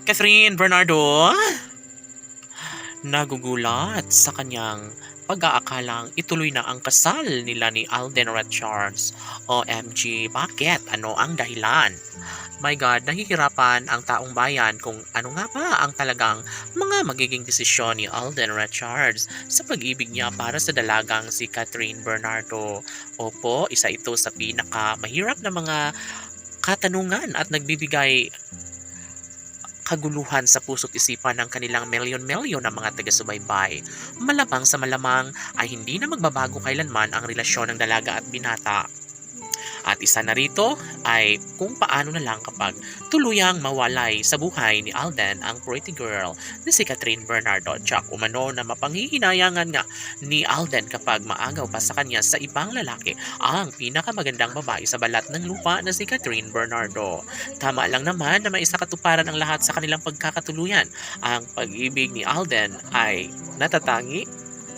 Catherine Bernardo nagugulat sa kanyang pag-aakalang ituloy na ang kasal nila ni Alden Richards. OMG, bakit? Ano ang dahilan? My God, nahihirapan ang taong bayan kung ano nga ba ang talagang mga magiging desisyon ni Alden Richards sa pag-ibig niya para sa dalagang si Catherine Bernardo. Opo, isa ito sa pinaka mahirap na mga katanungan at nagbibigay kaguluhan sa puso't isipan ng kanilang milyon-milyon na mga taga-subaybay. Malamang sa malamang ay hindi na magbabago kailanman ang relasyon ng dalaga at binata. At isa na rito ay kung paano na lang kapag tuluyang mawalay sa buhay ni Alden ang pretty girl na si Catherine Bernardo. Tsak umano na mapanghihinayangan nga ni Alden kapag maagaw pa sa kanya sa ibang lalaki ang pinakamagandang babae sa balat ng lupa na si Catherine Bernardo. Tama lang naman na maisakatuparan ang lahat sa kanilang pagkakatuluyan. Ang pag-ibig ni Alden ay natatangi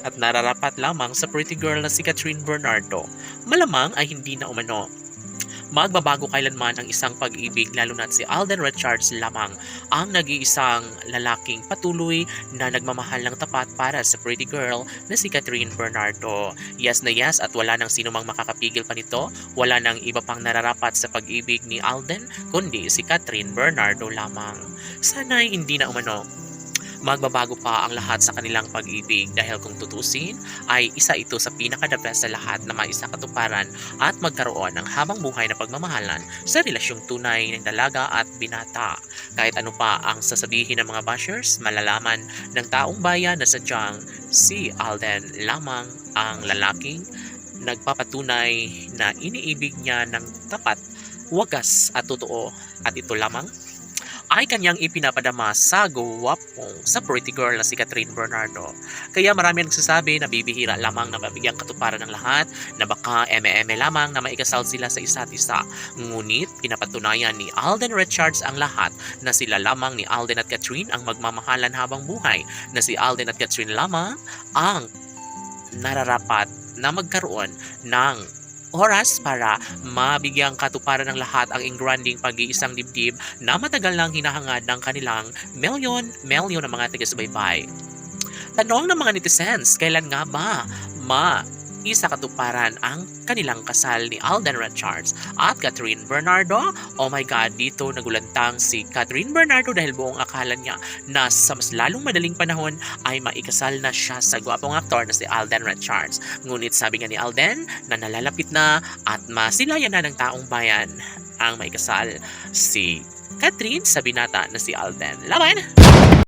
at nararapat lamang sa pretty girl na si Catherine Bernardo. Malamang ay hindi na umano magbabago kailanman ang isang pag-ibig, lalo na't si Alden Richards lamang ang nag-iisang lalaking patuloy na nagmamahal ng tapat para sa pretty girl na si Catherine Bernardo. Yes na yes at wala nang sino mang makakapigil pa nito. Wala nang iba pang nararapat sa pag-ibig ni Alden kundi si Catherine Bernardo lamang. Sana'y hindi na umano magbabago pa ang lahat sa kanilang pag-ibig, dahil kung tutusin ay isa ito sa pinaka-the best sa lahat na maisakatuparan at magkaroon ng habang buhay na pagmamahalan sa relasyong tunay ng dalaga at binata. Kahit ano pa ang sasabihin ng mga bashers, malalaman ng taong bayan na sadyang si Alden lamang ang lalaking nagpapatunay na iniibig niya ng tapat, wagas at totoo, at ito lamang ay kanyang ipinapadama sa guwapong sa pretty girl na si Catherine Bernardo. Kaya marami nagsasabi na bibihira lamang na mabigyang katuparan ng lahat, na baka eme-eme lamang na maikasal sila sa isa't isa. Ngunit pinapatunayan ni Alden Richards ang lahat na sila lamang ni Alden at Catherine ang magmamahalan habang buhay, na si Alden at Catherine lamang ang nararapat na magkaroon ng oras para mabigyang katuparan ng lahat ang engranding pag-iisang dibdib na matagal nang hinahangad ng kanilang milyon na mga taga-subaybay. Tanong ng mga netizens, kailan nga ba isakatuparan ang kanilang kasal ni Alden Richards at Catherine Bernardo? Oh my God, dito nagulantang si Catherine Bernardo dahil buong akala niya na sa mas lalong madaling panahon ay maikasal na siya sa gwapong aktor na si Alden Richards. Ngunit sabi nga ni Alden na nalalapit na at masilayan na ng taong bayan ang maikasal si Catherine sa binata na si Alden. Laban!